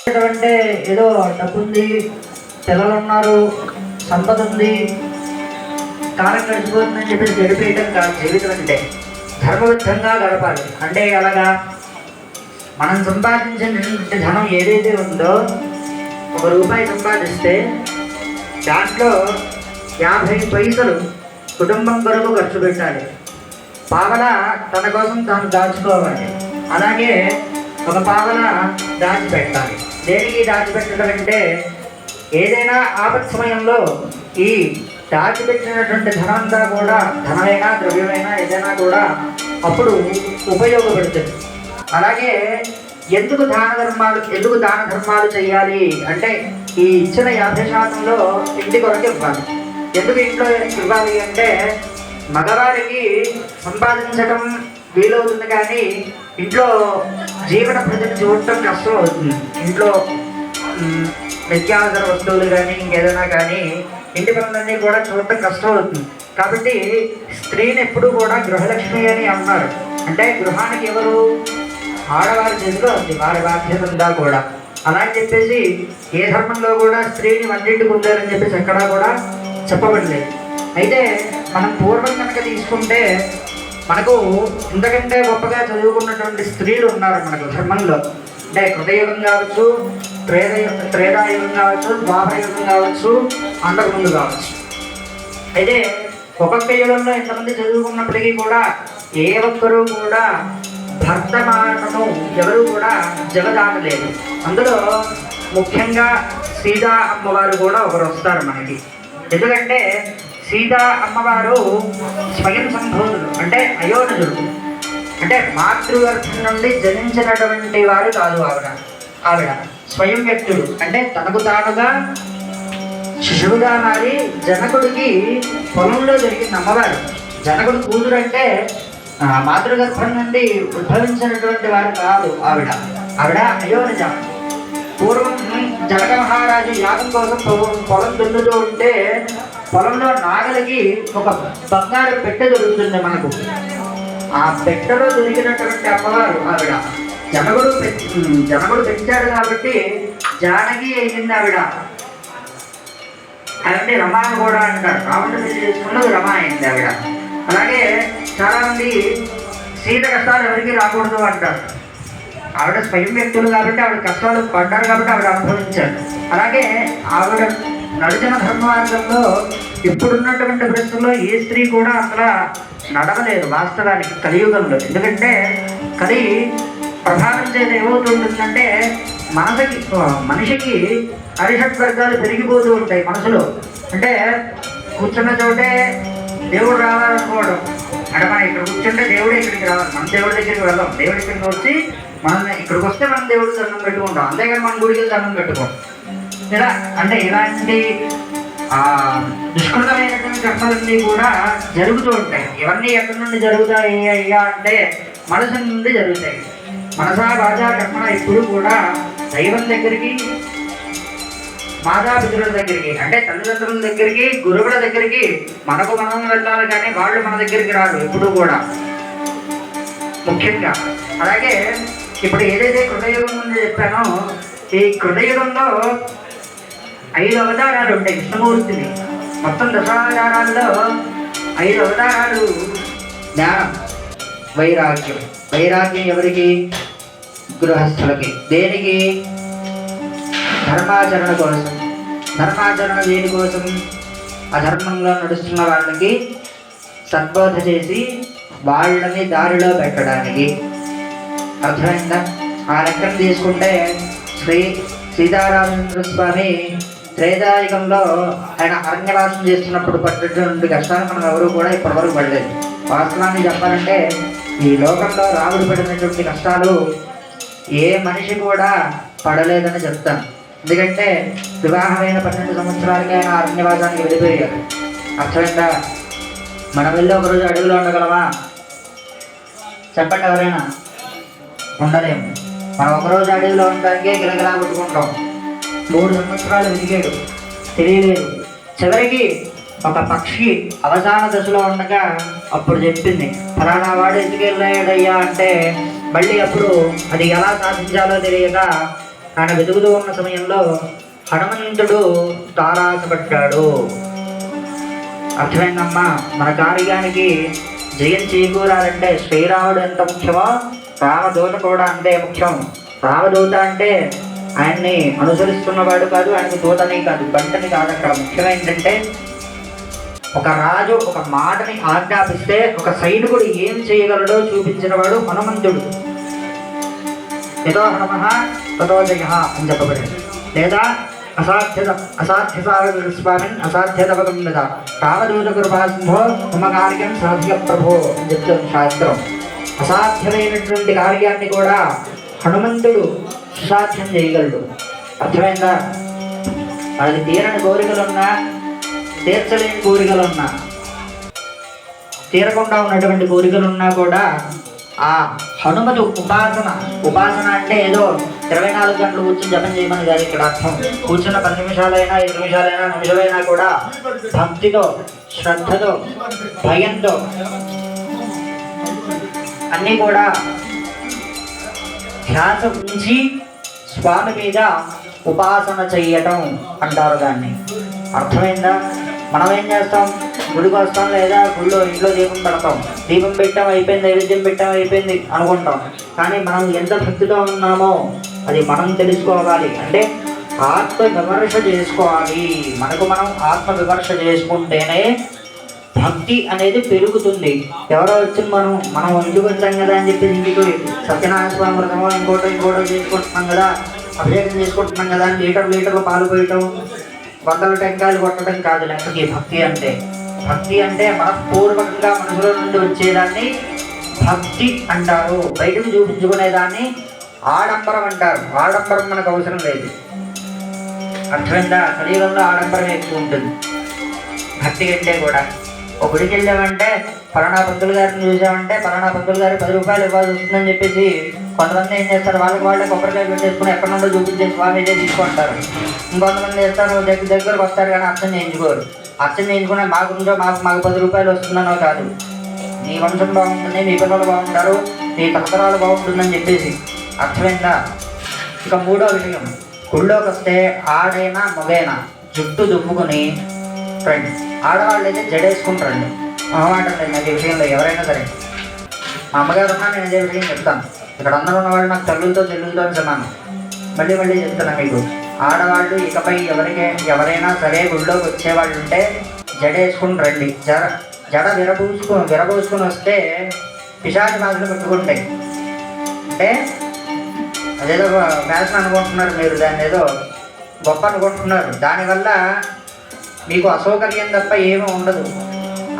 అంటే ఏదో డబ్బు ఉంది, పిల్లలు ఉన్నారు, సంపద ఉంది, కాలం గడిచిపోతుందని చెప్పేసి గడిపేయటం కాదు. జీవితం అంటే ధర్మబద్ధంగా గడపాలి. అంటే అలాగా మనం సంపాదించిన ధనం ఏదైతే ఉందో, ₹1 సంపాదిస్తే దాంట్లో 50 పైసలు కుటుంబం కొరకు ఖర్చు పెట్టాలి. పావల తన కోసం తాను దాచుకోవాలి. అలాగే ఒక పావల దాచిపెట్టాలి. దేనికి దాచిపెట్టడం అంటే ఏదైనా ఆపత్ సమయంలో ఈ దాచిపెట్టినటువంటి ధనమంతా కూడా, ధనమైనా ద్రవ్యమైనా ఏదైనా కూడా అప్పుడు ఉపయోగపడుతుంది. అలాగే ఎందుకు దాన ధర్మాలు చేయాలి అంటే ఈ ఇచ్చిన 50%లో ఇంటి కొరకు ఇవ్వాలి. ఎందుకు ఇంట్లో ఇవ్వాలి అంటే మగవారికి సంపాదించడం వీలవుతుంది, కానీ ఇంట్లో జీవన ప్రజలు చూడటం కష్టం అవుతుంది. ఇంట్లో నిత్యావసర వస్తువులు కానీ ఇంకేదైనా కానీ ఇంటి పనులన్నీ కూడా చూడటం కష్టం అవుతుంది. కాబట్టి స్త్రీని ఎప్పుడూ కూడా గృహలక్ష్మి అని అన్నారు. అంటే గృహానికి ఎవరు? ఆడవారి చేతిలో ఉంది వారి బాధ్యతంగా కూడా. అలా అని చెప్పేసి ఏ ధర్మంలో కూడా స్త్రీని వంటింటికి ఉండాలని చెప్పేసి ఎక్కడా కూడా చెప్పబడలేదు. అయితే మనం పూర్వం కనుక తీసుకుంటే మనకు ఇంతకంటే గొప్పగా చదువుకున్నటువంటి స్త్రీలు ఉన్నారు మనకు ధర్మంలో. అంటే కృతయుగం కావచ్చు, త్రేతాయుగం కావచ్చు, ద్వాపరయుగం కావచ్చు, అంతకుముందు కావచ్చు. అయితే ఒక్కొక్క యుగంలో ఎంతమంది చదువుకున్నప్పటికీ కూడా ఏ ఒక్కరూ కూడా భర్త మాటను ఎవరు కూడా జగదానలేదు. అందులో ముఖ్యంగా సీతా అమ్మవారు కూడా ఒకరు వస్తారు మనకి. ఎందుకంటే సీతా అమ్మవారు స్వయం సంభూతుడు, అంటే అయోనిజుడు. అంటే మాతృగర్భం నుండి జనించినటువంటి వారు కాదు ఆవిడ స్వయం వ్యక్తుడు. అంటే తనకు తానుగా శిశువుగా మారి జనకుడికి పొలంలో జరిగిన అమ్మవారు. జనకుడు కూతురు అంటే మాతృగర్భం నుండి ఉద్భవించినటువంటి వారు కాదు ఆవిడ అయోనిజ. పూర్వం జనక మహారాజు యాగం కోసం పొలం దున్నుతూ ఉంటే పొలంలో నాగలికి ఒక బంగారు పెట్టె దొరుకుతుంది మనకు. ఆ పెట్టెలో దొరికినటువంటి అమ్మవారు ఆవిడ. జనకుడు పెంచాడు కాబట్టి జానకి అయింది ఆవిడ. అంటే రమా కూడా అంటారు. రావణ చేసుకున్నది రమ అయింది ఆవిడ. అలాగే చాలామంది సీత కష్టాలు ఎవరికి రాకూడదు అంటారు. ఆవిడ స్వయం వ్యక్తులు కాబట్టి ఆవిడ కష్టాలు పడ్డారు కాబట్టి ఆవిడ అనుభవించారు. అలాగే ఆవిడ నడిచిన ధర్మమార్గంలో ఇప్పుడున్నటువంటి పరిస్థితుల్లో ఏ స్త్రీ కూడా అసలు నడవలేదు వాస్తవానికి కలియుగంలో. ఎందుకంటే కలి ప్రభావం చేత ఏమవుతుంటుందంటే మనిషికి అరిషట్ వర్గాలు పెరిగిపోతూ ఉంటాయి మనసులో. అంటే కూర్చున్న చోటే దేవుడు రావాలనుకోవడం. అంటే మనం ఇక్కడ కూర్చుంటే దేవుడే ఇక్కడికి రావాలి, మన దేవుడి దగ్గరికి వెళ్దాం. దేవుడి ఇక్కడికి వచ్చి మనం ఇక్కడికి వస్తే మనం దేవుడికి దండం పెట్టుకుంటాం, అంతేగాని మన గుడికి దండం పెట్టుకోం. ఇలా అంటే ఇలాంటి దుష్కృతమైనటువంటి కర్మలన్నీ కూడా జరుగుతూ ఉంటాయి. ఇవన్నీ ఎక్కడి నుండి జరుగుతాయి అయ్యా అంటే మనసు నుండి జరుగుతాయి. మనసా వాచా కర్మ ఎప్పుడు కూడా దైవం దగ్గరికి, మాతాపితరుల దగ్గరికి, అంటే తల్లిదండ్రుల దగ్గరికి, గురువుల దగ్గరికి మనం వెళ్ళాలి, కానీ వాళ్ళు మన దగ్గరికి రారు ఎప్పుడు కూడా ముఖ్యంగా. అలాగే ఇప్పుడు ఏదైతే కృతయుగం ముందు చెప్పానో, ఈ కృతయుగంలో 5 అవతారాలు ఉంటాయి విష్ణుమూర్తిని. మొత్తం 10 అవతారాల్లో 5 అవతారాలు జ్ఞానం, వైరాగ్యం. వైరాగ్యం ఎవరికి? గృహస్థులకి. దేనికి? ధర్మాచరణ కోసం. ధర్మాచరణ దేనికోసం? అధర్మంలో నడుస్తున్న వాళ్ళకి సద్బోధ చేసి వాళ్ళని దారిలో పెట్టడానికి. అర్థమైందా? ఆ లెక్కను తీసుకుంటే సీతారామచంద్ర స్వామి త్రేతాయుగంలో ఆయన అరణ్యవాసం చేస్తున్నప్పుడు పడ్డటువంటి కష్టాలు మనం ఎవరు కూడా ఇప్పటివరకు పడలేదు. వాస్తవాన్ని చెప్పాలంటే ఈ లోకంలో రాముడు పడినటువంటి కష్టాలు ఏ మనిషి కూడా పడలేదని చెప్తాను. ఎందుకంటే వివాహమైన 12 సంవత్సరాలకి ఆయన అరణ్యవాసానికి వెళ్ళిపోయారు. అర్థమైందా? మనం వెళ్ళి ఒకరోజు అడవిలో ఉండగలమా? చెప్పండి, ఎవరైనా? ఉండలేము. మనం ఒకరోజు అడవిలో ఉండడానికే గిలగిలా కొట్టుకుంటాం. 3 సంవత్సరాలు వెతికాడు, తెలియలేదు. చివరికి ఒక పక్షి అవసాన దశలో ఉండగా అప్పుడు చెప్పింది, ఫలానా వాడు ఎత్తుకెళ్ళాడయ్యా అంటే మళ్ళీ అప్పుడు అది ఎలా సాధించాలో తెలియక ఆయన వెతుకుతూ ఉన్న సమయంలో హనుమంతుడు తారాసపడ్డాడు. అర్థమైందమ్మా, మన కార్యానికి జయం చేకూరాలంటే శ్రీరాముడు ఎంత ముఖ్యమో రామదూత కూడా అంతే ముఖ్యం. రామదూత అంటే ఆయన్ని అనుసరిస్తున్నవాడు కాదు, ఆయనకు దూతని కాదు, బంటని కాదు. అక్కడ ముఖ్యం ఏంటంటే ఒక రాజు ఒక మాటని ఆజ్ఞాపిస్తే ఒక సైనికుడు ఏం చేయగలడో చూపించిన వాడు హనుమంతుడు. యతో హనుమః తతో జయః అని చెప్పబడింది. లేదా అసాధ్యస్వామిన్ అసాధ్యతపదం లేదా రామదూత కృపాసింహో మమ కార్యం సాధ్య ప్రభో అని చెప్తుంది శాస్త్రం. అసాధ్యమైనటువంటి కార్యాన్ని కూడా హనుమంతుడు సుసాధ్యం చేయగలడు. అర్థమైందా? మనకి తీరని కోరికలున్నా, తీర్చలేని కోరికలున్నా, తీరకుండా ఉన్నటువంటి కోరికలున్నా కూడా ఆ హనుమతి ఉపాసన అంటే ఏదో 24 గంటలు కూర్చొని జపం చేయమని కాదు ఇక్కడ అర్థం. కూర్చున్న 10 నిమిషాలైనా 5 నిమిషాలైనా నిమిషమైనా కూడా భక్తితో, శ్రద్ధతో, భయంతో అన్నీ కూడా ధ్యాస ఉంచి స్వామి మీద ఉపాసన చెయ్యటం అంటారు దాన్ని. అర్థమైందా? మనం ఏం చేస్తాం? గుడికి వస్తాం, లేదా గుడిలో ఇంట్లో దీపం పెడతాం. దీపం పెట్టాం అయిపోయింది, నైవేద్యం పెట్టాం అయిపోయింది అనుకుంటాం. కానీ మనం ఎంత భక్తితో ఉన్నామో అది మనం తెలుసుకోవాలి. అంటే ఆత్మ విమర్శ చేసుకోవాలి. మనకు మనం ఆత్మ విమర్శ చేసుకుంటేనే భక్తి అనేది పెరుగుతుంది. ఎవరో వచ్చి మనం ఇంటికి వచ్చాం కదా అని చెప్పి ఇంటికి సత్యనారాయణ స్వామి వ్రతమో ఇంకోటో చేసుకుంటున్నాం కదా, అభిషేకం చేసుకుంటున్నాం కదా అని లీటర్లు పాలు పోయటం, 100 టెంకాయలు కొట్టడం కాదు లెక్కకి భక్తి అంటే. భక్తి అంటే మనపూర్వకంగా మనసులో నుండి వచ్చేదాన్ని భక్తి అంటారు. బయటకు చూపించుకునేదాన్ని ఆడంబరం అంటారు. ఆడంబరం మనకు అవసరం లేదు. అర్థమైందా? శరీరంలో ఆడంబరం ఎక్కువ ఉంటుంది భక్తి కంటే కూడా. ఒక గుడికి వెళ్ళామంటే పలానా పంతులు గారిని చూసామంటే పలానా పంతులు గారికి 10 రూపాయలు ఇవ్వాల్సి వస్తుందని చెప్పేసి కొంతమంది ఏం చేస్తారు, వాళ్ళే కొబ్బరికాయ పెట్టేసుకుని ఎక్కడ నుండో చూపించే స్వామి ఇదే తీసుకుంటారు. ఇంకొంతమంది చేస్తారు, దగ్గరకు వస్తారు కానీ అర్చన చేయించుకోరు. అర్చన చేయించుకునే మా గురించో మాకు 10 రూపాయలు వస్తుందనో కాదు, మీ వంశం బాగుంటుంది, మీ పిల్లలు బాగుంటారు, మీ తరతరాలు బాగుంటుందని చెప్పేసి. అర్థమైందా? ఇక 3వ విషయం, గుళ్ళోకి వస్తే ఆడైనా మగైనా జుట్టు దుమ్ముకొని రండి. ఆడవాళ్ళు అయితే జడేసుకుంటారండి. మొహమాటం లేదు నాకు ఈ విషయంలో. ఎవరైనా సరే, మా అమ్మగారు ఉన్నా నేను ఇదే విషయం చెప్తాను. ఇక్కడ అందరూ ఉన్నవాళ్ళు నాకు తల్లులతో సమానం. మళ్ళీ చెప్తున్నా మీకు, ఆడవాళ్ళు ఇకపై ఎవరైనా సరే గుళ్ళోకి వచ్చేవాళ్ళు ఉంటే జడేసుకుని రండి. జడ విరబూసుకుని వస్తే పిశాచి బాధలు పెట్టుకుంటాయి. అంటే అదేదో ఫ్యాషన్ అనుకుంటున్నారు మీరు, దాన్ని ఏదో గొప్ప అనుకుంటున్నారు. దానివల్ల మీకు అసౌకర్యం తప్ప ఏమీ ఉండదు.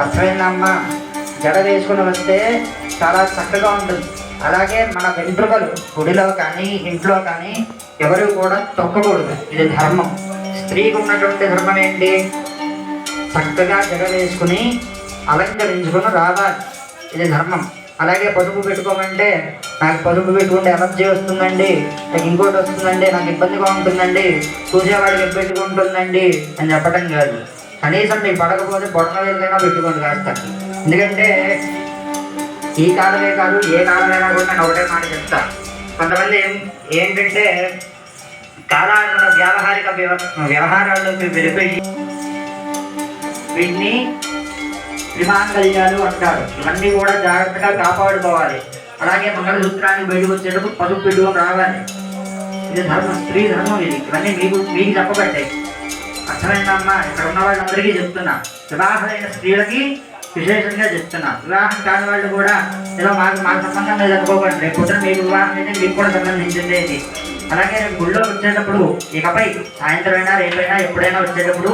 అర్థమైందమ్మా? జడ వేసుకుని వస్తే చాలా చక్కగా ఉంటుంది. అలాగే మన వెంట్రుకలు గుడిలో కానీ ఇంట్లో కానీ ఎవరు కూడా తొక్కకూడదు. ఇది ధర్మం. స్త్రీకి ఉన్నటువంటి ధర్మం ఏంటి? చక్కగా జడ వేసుకుని అలంకరించుకుని రావాలి. ఇది ధర్మం. అలాగే పసుపు పెట్టుకోమంటే నాకు పసుపు పెట్టుకుంటే ఎలర్జీ వస్తుందండి, నాకు ఇంకోటి వస్తుందండి, నాకు ఇబ్బందిగా ఉంటుందండి, చూసేవాడికి పెట్టుకుంటుందండి అని చెప్పడం కాదు. కనీసం మీకు పడకపోతే బొడన వేలైనా పెట్టుకోండి కాస్త. ఎందుకంటే ఈ కాలమే కాదు ఏ కాలమైనా కూడా నేను ఒకటే మాట చెప్తా. కొంతమంది ఏంటంటే కాలానుగుణ వ్యావహారిక వ్యవహారాల్లోకి వెళ్ళిపోయి వీటిని త్రిమాంగళ్యాలు అంటారు. ఇవన్నీ కూడా జాగ్రత్తగా కాపాడుకోవాలి. అలాగే మంగళసూత్రానికి బయటకు వచ్చేటప్పుడు పసుపు పెట్టుకొని రావాలి. ఇది ధర్మం, స్త్రీ ధర్మం. ఇవన్నీ మీకు చెప్పబట్టాయి. అర్థమైందమ్మా? ఇక్కడ ఉన్న వాళ్ళందరికీ చెప్తున్నా, వివాహమైన స్త్రీలకి విశేషంగా చెప్తున్నా. వివాహం కాని వాళ్ళు కూడా ఏదో మాకు సంబంధం లేదు అనుకోకండి. రేపు పొద్దున మీకు వివాహం అయితే మీకు కూడా సంబంధించింది ఇది. అలాగే గుళ్ళోకి వచ్చేటప్పుడు ఇకపై సాయంత్రం అయినా రేపైనా ఎప్పుడైనా వచ్చేటప్పుడు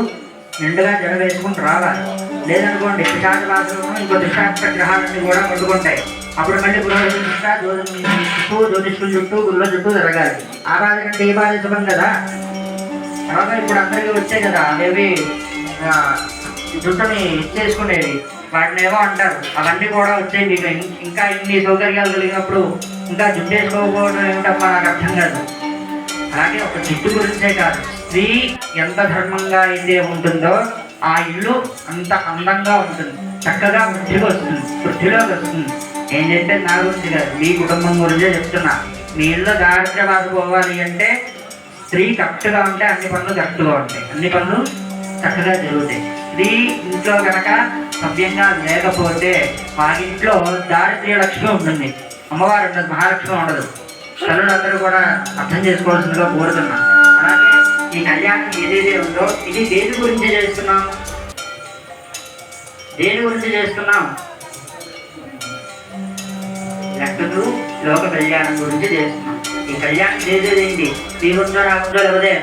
నిండుగా జడ వేసుకుని రావాలి. లేదనుకోండి పిశాచ బాధలను ఇంకో దుష్టాత్మ గ్రహాలన్నీ కూడా కొట్టుకుంటాయి. అప్పుడు మళ్ళీ పురోహితుల చుట్టూ జ్యోతిష్కుల చుట్టూ గుళ్ళ చుట్టూ తిరగాలి. ఆ బాధ కంటే ఈ బాధ శుభం కదా. తర్వాత ఇప్పుడు అందరికీ వచ్చాయి కదా అవేవి జుట్టుని ఇచ్చేసుకునేవి, వాటిని ఏమో అంటారు. అవన్నీ కూడా వచ్చాయి. మీకు ఇంకా ఇన్ని సౌకర్యాలు కలిగినప్పుడు ఇంకా జుట్టు వేసుకోకపోవడం ఏమిటమ్మా నాకు అర్థం కాదు. అలాగే ఒక జుట్టు గురించే కాదు, స్త్రీ ఎంత ధర్మంగా అయితే ఉంటుందో ఆ ఇల్లు అంత అందంగా ఉంటుంది, చక్కగా వృద్ధిలోకి వస్తుంది. ఏం చెప్పేది నా గురించి కాదు, మీ కుటుంబం గురించే చెప్తున్నా. మీ ఇల్లు దారిద్ర్య బాధ పోవాలి అంటే స్త్రీ కరెక్ట్గా ఉంటే అన్ని పనులు కరెక్ట్గా ఉంటాయి, అన్ని పనులు చక్కగా జరుగుతాయి. స్త్రీ ఇంట్లో కనుక సభ్యంగా లేకపోతే మా ఇంట్లో దారిద్ర్య లక్ష్మి ఉంటుంది, అమ్మవారు ఉండదు, మహాలక్ష్మి ఉండదు. తల్లులందరూ కూడా అర్థం చేసుకోవాల్సిందిగా కోరుతున్నాం. అలాగే ఈ కళ్యాణం ఏదైతే ఉందో ఇది దేని గురించి చేస్తున్నాం, దేని గురించి చేస్తున్నాం? లెక్కలు లోక కళ్యాణం గురించి చేస్తున్నాం. ఈ కళ్యాణం చేసేదేంటి? మీ గురించో నా గురించో లేకపోతే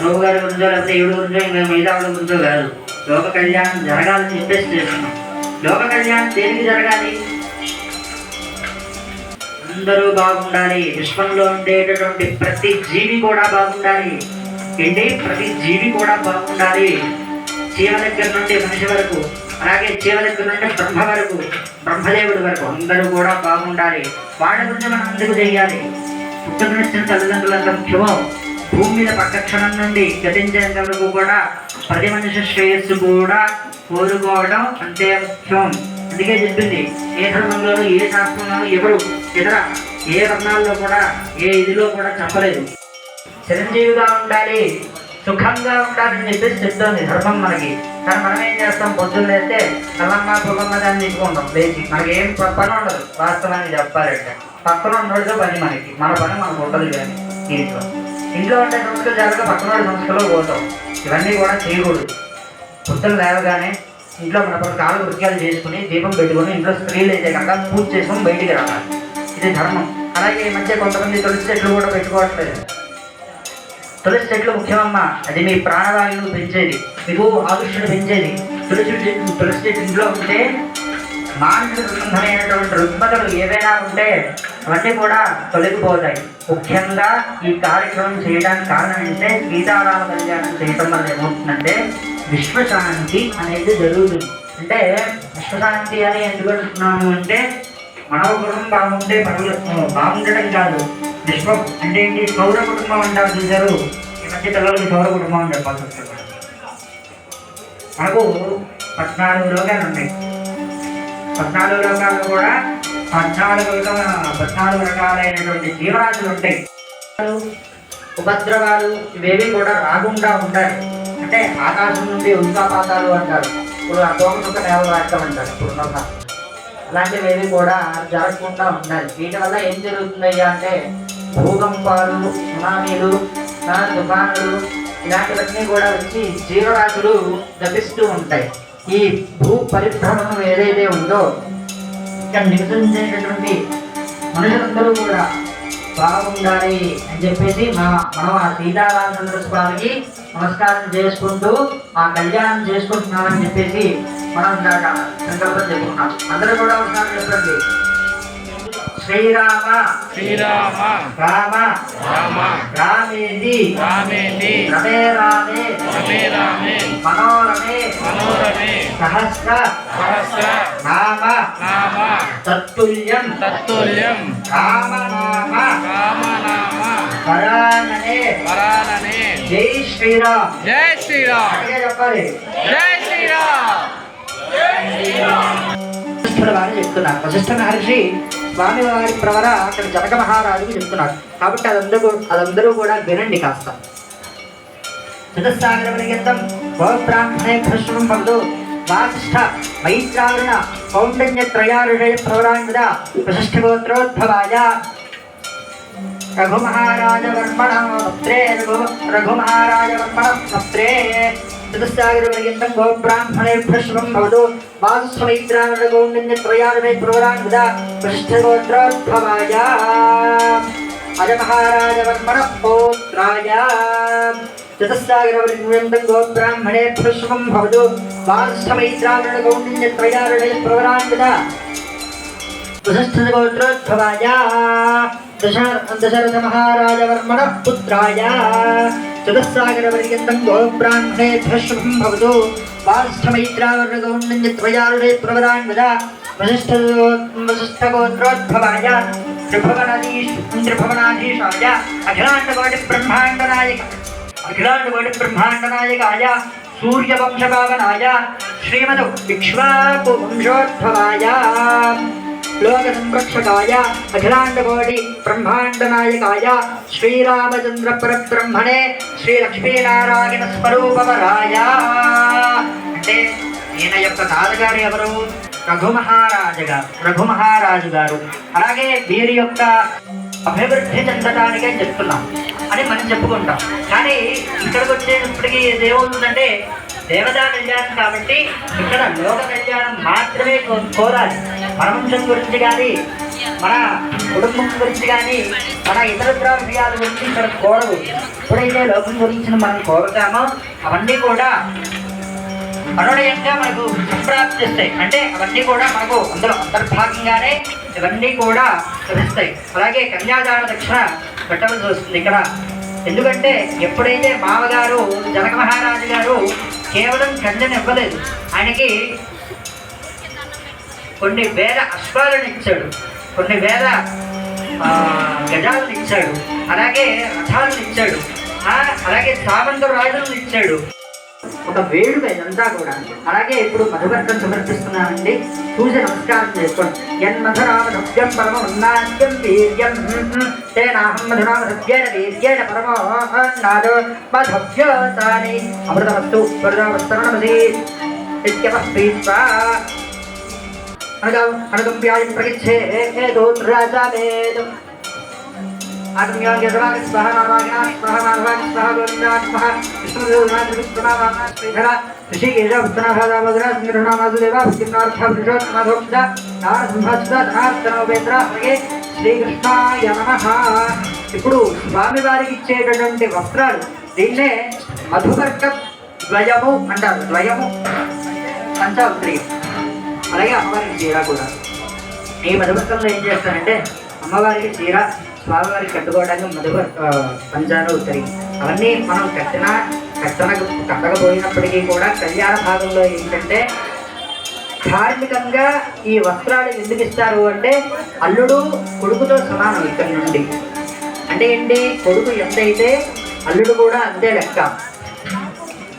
రోగు గారి గురించో లేకపోతే ఈవిడ గురించో ఇంకా మిగతా వాళ్ళ గురించో కాదు. లోక కళ్యాణం జరగాలని చెప్పేసి చేస్తున్నాం. లోక కళ్యాణం దేనికి జరగాలి? అందరూ బాగుండాలి, విశ్వంలో ఉండేటటువంటి ప్రతి జీవి కూడా బాగుండాలి. ఏంటి? ప్రతి జీవి కూడా బాగుండాలి. చీమ దగ్గర నుండి మనిషి వరకు, అలాగే చీమ దగ్గర నుండి బ్రహ్మ వరకు, బ్రహ్మదేవుడి వరకు అందరూ కూడా బాగుండాలి. వాళ్ళ గురించి మనం అందుకు చేయాలి. పుట్టుకనిచ్చిన తల్లిదండ్రులంత ముఖ్యమో భూమి మీద పక్క క్షణం నుండి గతించేంత వరకు కూడా ప్రతి మనిషి శ్రేయస్సు కూడా కోరుకోవడం అంతే ముఖ్యం. అందుకే చెప్పింది, ఏ ధర్మంలోనూ ఏ శాస్త్రంలోనూ ఎవరు ఇతర ఏ వర్ణాల్లో కూడా ఏ ఇదిలో కూడా చెప్పలేదు. చిరంజీవిగా ఉండాలి, సుఖంగా ఉండాలని చెప్పేసి చెప్తుంది ధర్మం మనకి. కానీ మనం ఏం చేస్తాం? పొద్దున్న లేస్తే నల్లమ్మ పుల్లమ్మ దాన్ని తీసుకుంటాం లేచి. మనకి ఏం పని ఉండదు వాస్తవానికి చెప్పాలంటే. పక్కన ఉన్నోడితో పని మనకి, మన పని మనకు ఉండదు. కానీ ఇంట్లో ఉండే సంస్థలు జరగక పక్కన సంస్థలో పోతాం. ఇవన్నీ కూడా చేయకూడదు. పొద్దున్న లేవగానే ఇంట్లో మన కాలు వృత్యాలు చేసుకుని దీపం పెట్టుకుని ఇంట్లో స్త్రీలు అయితే కనుక పూజ చేసుకుని బయటికి రావాలి. ఇది ధర్మం. అలాగే ఈ మధ్య కొంతమంది తులసి చెట్లు కూడా పెట్టుకోవట్లేదు. తులసి చెట్లు ముఖ్యమమ్మా, అది మీ ప్రాణవాయువును పెంచేది, మీకు ఆయుష్ను పెంచేది. తులసి చెట్టు ఇంట్లో ఉంటే మానసిక సంబంధమైనటువంటి రుగ్మతలు ఏవైనా ఉంటే అవన్నీ కూడా తొలగిపోతాయి. ముఖ్యంగా ఈ కార్యక్రమం చేయడానికి కారణం ఏంటంటే సీతారామ కళ్యాణం చేయటం వల్ల ఏమవుతుందంటే విశ్వశాంతి అనేది జరుగుతుంది. అంటే విశ్వశాంతి అని ఎందుకు అంటున్నాము అంటే మనవ కుటుంబం బాగుంటే బాగుండటం కాదు, విశ్వం అంటే ఏంటి? సౌర కుటుంబం అంటారు చూసారు. ఈ మధ్య పిల్లలకి సౌర కుటుంబం అని చెప్పాల్సి వస్తుంది. మనకు 14 లోకాలు ఉన్నాయి. 14 లోకాలు కూడా 14 రకాలైనటువంటి జీవరాశులు ఉంటాయి. ఉపద్రవాలు ఇవేవి కూడా రాకుండా ఉండాలి. అంటే ఆకాశం నుండి ఉల్కాపాతాలు అంటారు, ఇప్పుడు అతోక నేవరాటం అంటారు ఇప్పుడున్న. అలాంటివి ఏవి కూడా జరగకుండా ఉండాలి. వీటి వల్ల ఏం జరుగుతుందయ్యా అంటే భూకంపాలు, సునామీలు, తుఫానులు ఇలాంటివన్నీ కూడా వచ్చి జీవరాశులు దపిస్తూ ఉంటాయి. ఈ భూ పరిభ్రమణం ఏదైతే ఉందో ఇక్కడ నివసించేటటువంటి మనుషులందరూ కూడా బాగుండాలి అని చెప్పేసి మనం ఆ సీతారామచంద్ర స్వామికి నమస్కారం చేసుకుంటూ ఆ కళ్యాణం చేసుకుంటున్నామని చెప్పేసి మనం సంకల్పం చెప్పుకున్నాం. అందరూ కూడా ఒకసారి చెప్పండి, శ్రీరామ శ్రీరామ రామ రామ రామేతి రామేతి రమే రామే రమే రామే మనోరమే మనోరమే సహస్ర సహస్ర నామ నామ తత్తుల్యం తత్తుల్యం రామ నామ రామ నామ వరాననే వరాననే. జై శ్రీరామ్ జై శ్రీరామ్ అదే చెప్పాలి. జై శ్రీరామ్ జై శ్రీరామ్. వారు చెప్తున్నారు, వశిష్ఠ మహర్షి స్వామి వారి ప్రవర అక్కడ జనక మహారాజుకు చెప్తున్నారు. కాబట్టి అదందరూ కూడా వినండి కాస్త. చతుస్సాగర పర్యంతం గోబ్రాహ్మణే భ్రష్వం భవదు వాసిష్ఠ మైత్రావరణ కౌండన్య త్రయారుషయ ప్రవరాంగద వశిష్ఠ గోత్రోద్భవాయ రఘుమహారాజవర్మణ పుత్రే రఘుమహారాజవర్మణ పుత్రే చతుస్సాగర పర్యంతం గోబ్రాహ్మణేభ్యః శుభం భవతు వాసిష్ఠ మైత్రావరణ కౌండన్య త్రయారుషయ ప్రవరాంగద వశిష్ఠ గోత్రోద్భవాయ అజమహారాజవర్మణ పౌత్రాయ చతుస్సాగర పర్యంతం గోబ్రాహ్మణేభ్యః శుభం భవతు వాసిష్ఠ మైత్రావరణ కౌండన్య త్రయారుషయ ప్రవరాంగద వశిష్ఠ గోత్రోద్భవాయ దశరథ మహారాజవర్మణ పుత్రాయ చతుస్సాగర పర్యంతం గోబ్రాహ్మణేభ్యః శుభం భవతు వాసిష్ఠ మైత్రావరణ కౌండన్య త్రయారుషయ ప్రవరాంగద వశిష్ఠ గోత్రోద్భవాయ త్రిభువనాధీశాయ అఖిలాండకోటి బ్రహ్మాండనాయకాయ సూర్యవంశపావనాయ శ్రీమద్ ఇక్ష్వాకు వంశోద్భవాయ లోక సంరక్షకాయ అఖిలాండకోటి బ్రహ్మాండ నాయకాయ శ్రీరామచంద్ర పరబ్రహ్మణే శ్రీ లక్ష్మీనారాయణ స్వరూపవరాయ. అంటే ఈయన యొక్క తాతగారు ఎవరు? రఘుమహారాజు గారు. అలాగే వీరి యొక్క అభివృద్ధి చెందడానికే చెప్తున్నాం అని మనం చెప్పుకుంటాం. కానీ ఇక్కడికి వచ్చేటప్పటికి ఏమవుతుందంటే దేవతా కళ్యాణం కాబట్టి ఇక్కడ లోక కళ్యాణం మాత్రమే కోరాలి. మన వంశం గురించి కానీ, మన కుటుంబం గురించి కానీ, మన ఇతరత్ర విషయాల గురించి ఇక్కడ కోరవు. ఎప్పుడైతే లోకం గురించి మనం కోరుతామో అవన్నీ కూడా అనుడయంగా మనకు సంప్రాప్తిస్తాయి. అంటే అవన్నీ కూడా మనకు అందులో అంతర్భాగంగానే ఇవన్నీ కూడా లభిస్తాయి. అలాగే కన్యాదాన దక్షిణ పెట్టవలసి వస్తుంది ఇక్కడ. ఎందుకంటే ఎప్పుడైతే మామగారు జనక మహారాజు గారు కేవలం కన్యను ఇవ్వలేదు, ఆయనకి కొన్ని వేల అశ్వాలను ఇచ్చాడు, కొన్ని వేల గజాలను ఇచ్చాడు, అలాగే రథాలను ఇచ్చాడు, అలాగే సామంత రాజులను ఇచ్చాడు. ఒక వేడుక ఇదంతా కూడా. అలాగే ఇప్పుడు మధువర్గం సమర్పిస్తున్నానండి. చూసి నమస్కారం చేసుకోండి. యన్మధురామధవ్యం పరమోన్నాద్యం వీర్యం తేనాహం మధురామధవ్యేన వీర్యేణ పరమోన్నాదో మధవ్యోతాని అమృతవస్తు వరదావస్తరణమసి ఇత్యవస్పీత్వా అనగంప్యాయ ప్రగిచ్చే రాజావేద ఆత్మీయంగా స్వహ నారాయణ స్వహ నారాయణ స్వహ గోవిందా స్వహ విష్ణుదేవనాథ విష్ణునారాయణ శ్రీధర ఋషికేశ విష్ణునాథామధుర సింహనాథదేవ విష్ణునాథ విష్ణునాథోక్ష నారసింహస్థ ధనార్దనోపేంద్ర అలాగే శ్రీకృష్ణాయ నమః. ఇప్పుడు స్వామివారికి ఇచ్చేటటువంటి వస్త్రాలు దీన్నే మధువర్గ ద్వయము అంటారు. ద్వయము పంచవస్త్రీయం. అలాగే అమ్మవారికి చీర కూడా. ఈ మధువర్గంలో ఏం చేస్తారంటే అమ్మవారికి చీర, స్వామివారికి కట్టుకోవడానికి పంచాలు ఉత్తరి అవన్నీ మనం కట్టకపోయినప్పటికీ కూడా కళ్యాణ భాగంలో ఏంటంటే ధార్మికంగా ఈ వస్త్రాలు ఎందుకు ఇస్తారు అంటే అల్లుడు కొడుకుతో సమానం ఇక్కడి నుండి. అంటే ఏంటి, కొడుకు ఎంతైతే అల్లుడు కూడా అంతే లెక్క.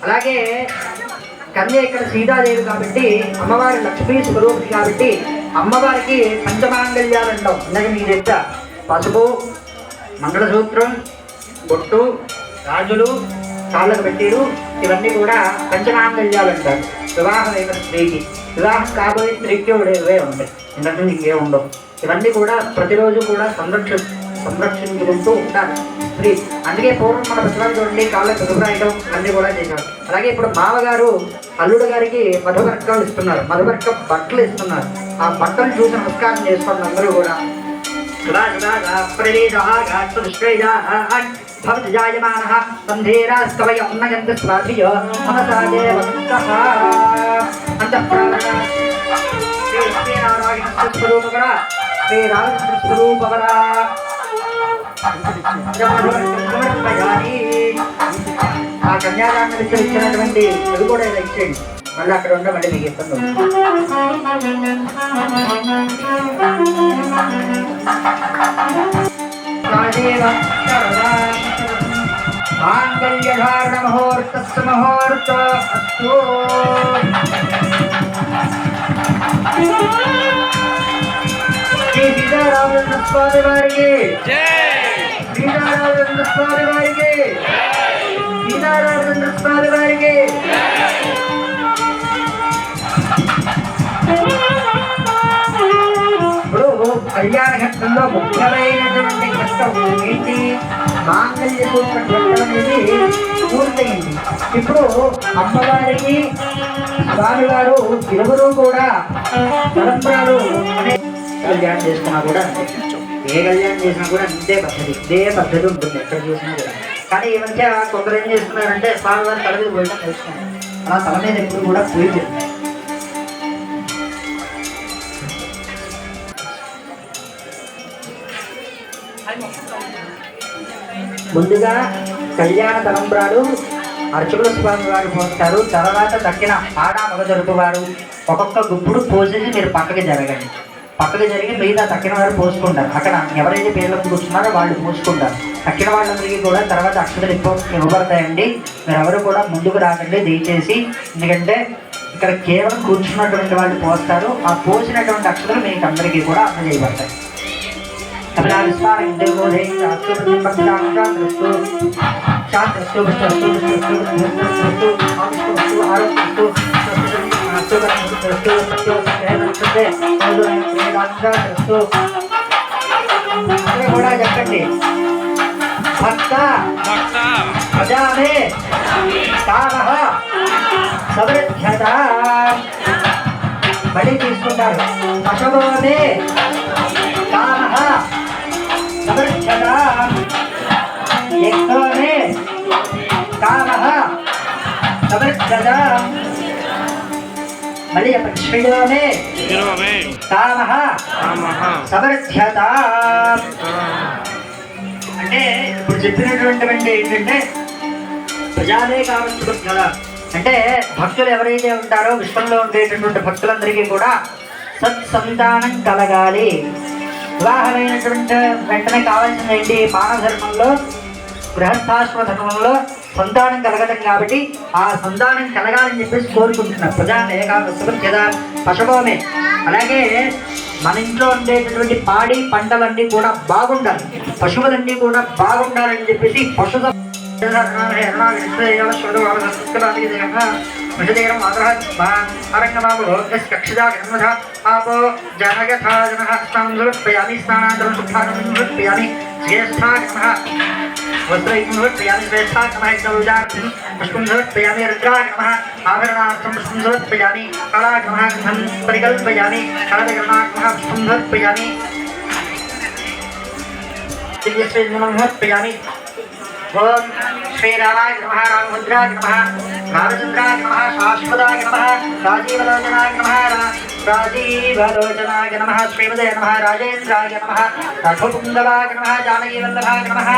అలాగే కన్య ఇక్కడ సీతాదేవి కాబట్టి అమ్మవారి లక్ష్మీ స్వరూపిణి కాబట్టి అమ్మవారికి పంచమాంగళ్యాలు అంటాం. ఇందాక మీ దగ్గర పసుపు, మంగళసూత్రం, బొట్టు, గాజులు, కాళ్ళకు పెట్టీలు ఇవన్నీ కూడా పంచమాంగళ్యాలు అంటారు. వివాహమైన స్త్రీకి, వివాహం కాబోయే స్త్రీకి ఇవే ఉంటాయి, ఇంతకుముందు ఇంకే ఉండవు. ఇవన్నీ కూడా ప్రతిరోజు కూడా సంరక్షించుకుంటూ ఉంటారు స్త్రీ. అందుకే పూర్వం మన పుస్తకాలు చూడండి కాళ్ళకు రుద్రాయటం ఇవన్నీ కూడా చేశారు. అలాగే ఇప్పుడు మామగారు అల్లుడు గారికి మధువర్గాలు ఇస్తున్నారు, మధువర్గ బట్టలు ఇస్తున్నారు. ఆ బట్టలు చూసి నమస్కారం చేసుకోండి అందరూ కూడా. భవతిజాయమానః సంధేరాస్తవయ ఉన్నగంధ స్వాధియో మనసాదేవంతః అంతఃప్రాణ శ్రీ లక్ష్మీనారాయణ స్వరూపకరా శ్రీ రామకృష్ణ స్వరూపకరా ఆ కన్యాదాన విషయం ఇచ్చినటువంటి అది కూడా ఇలా ఇచ్చేయండి. మళ్ళీ అక్కడ ఉండ మళ్ళీ మీకు ఇబ్బంది మాంగళ్యధారణ ముహూర్తస్సు ముహూర్త అస్తు. శ్రీ సీతారామచంద్ర స్వామి వారికి, సీతారామచంద్ర స్వామి వారికి, సీతారామచంద్ర స్వామి వారికి. ఇప్పుడు కళ్యాణ ఘట్టంలో ముఖ్యమైనటువంటి ఘట్టం ఏంటి, మాంగళ్య సూత్ర ఘట్టం అనేది పూర్తయింది. ఇప్పుడు అమ్మవారికి స్వామివారు ఇరువురు కూడా పరంపరలు అనే కళ్యాణం చేసుకున్నా కూడా అంతే, ఏ కళ్యాణం చేసినా కూడా అంతే పద్ధతి, ఇదే పద్ధతి ఉంటుంది ఎక్కడ చూసినా కూడా. కానీ ఈ మధ్య కొందరు ఏం చేస్తున్నారంటే స్వామివారి తల మీద పోయడం నేర్చుకున్నారు. అలా తల మీద ఎప్పుడు కూడా పోయింది. ముందుగా కళ్యాణ తలంబ్రాలు అర్చకుల స్వామి వారు పోస్తారు. తర్వాత తక్కిన ఆడ మగ జరుపు వారు ఒక్కొక్క గుప్పుడు పోసేసి మీరు పక్కకి జరగండి. పక్కకి జరిగి మిగతా తక్కిన వారు పోసుకుంటారు. అక్కడ ఎవరైతే పేర్లకు కూర్చున్నారో వాళ్ళు పోసుకుంటారు. తక్కిన వాళ్ళందరికీ కూడా తర్వాత అక్షతలు ఇవ్వబడతాయండి. మీరు ఎవరు కూడా ముందుకు రాకండి దయచేసి. ఎందుకంటే ఇక్కడ కేవలం కూర్చున్నటువంటి వాళ్ళు పోస్తారు. ఆ పోసినటువంటి అక్షరాలు మీకు అందరికీ కూడా అందజేయబడతాయి. కూడా చెప్పండి. భక్త ప్రజామే కామః సమృద్ధ్యత. మళ్ళీ తీసుకుంటారు. పశవోమే కామః సమృద్ధ్యత. యజ్ఞోమే కామః సమృద్ధ్యత. మళ్ళీ చెప్పండి. శ్రీయోమే కామః సమృద్ధ్యత. అంటే ఇప్పుడు చెప్పినటువంటి ఏంటంటే ప్రజాలే కావచ్చు కదా. అంటే భక్తులు ఎవరైతే ఉంటారో విశ్వంలో ఉండేటటువంటి భక్తులందరికీ కూడా సత్సంతానం కలగాలి. వివాహమైనటువంటి వెంటనే కావాల్సిన ఏంటి? మానవ ధర్మంలో గృహస్థాశ్రమ ధర్మంలో సంతానం కలగడం కాబట్టి ఆ సంతానం కలగాలని చెప్పేసి కోరుకుంటున్నారు. ప్రజాలే కావచ్చు కదా పశుభోమే. అలాగే మన ఇంట్లో ఉండేటటువంటి పాడి పంటలన్నీ కూడా బాగుండాలి, పశువులన్నీ కూడా బాగుండాలని చెప్పేసి పశు ఆపో జనయథా జన సమర్పయామి. స్నానాంతరం శుద్ధానందయామి. శ్రేష్ఠా వస్త్రైకం సమర్పయామి. శ్రేష్ఠా పుష్పం సమర్పయామి. రుద్రాగమ ఆభరణార్థం పుష్పం సమర్పయామి. కళాగమ గంధం పరికల్పయామి. కళాగమనాగమ పుష్పం సమర్పయామి. సమర్పయామి. ఓం శ్రీరామాయ నమః. రామభద్రాయ నమః. రామచంద్రాయ నమః. శాశ్వతాయ నమః. రాజీవలోచనాయ నమః. రాజీవలోచనాయ నమః. శ్రీమదే నమః. రాజేంద్రాయ నమః. రఘుపుంగవాయ నమః. జానకీవల్లభాయ నమః.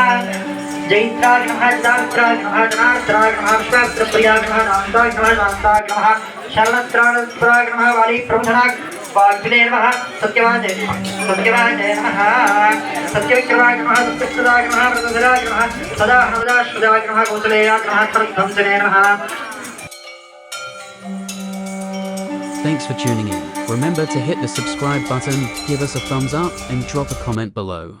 జైత్రాయ నమః. జనార్ద్రాయ నమః. జనార్ద్రాయ నమః. విశ్వామిత్రప్రియాయ నమః. నాందాయ నమః. నాందాయ నమః. శరణత్రాణత్రాయ నమః. వాలి ప్రముఖనాయ వాగ్వినే నమః. సత్యవాదే నమః. సత్యవిక్రమాయ నమః. సత్యప్రదాయ నమః. ప్రదరాయ నమః. సదా హృదాశ్వదాయ నమః. కౌసలేయాయ నమః. సర్వధ్వంసనే నమః. Thanks for tuning in. Remember to hit the subscribe button, give us a thumbs up and drop a comment below.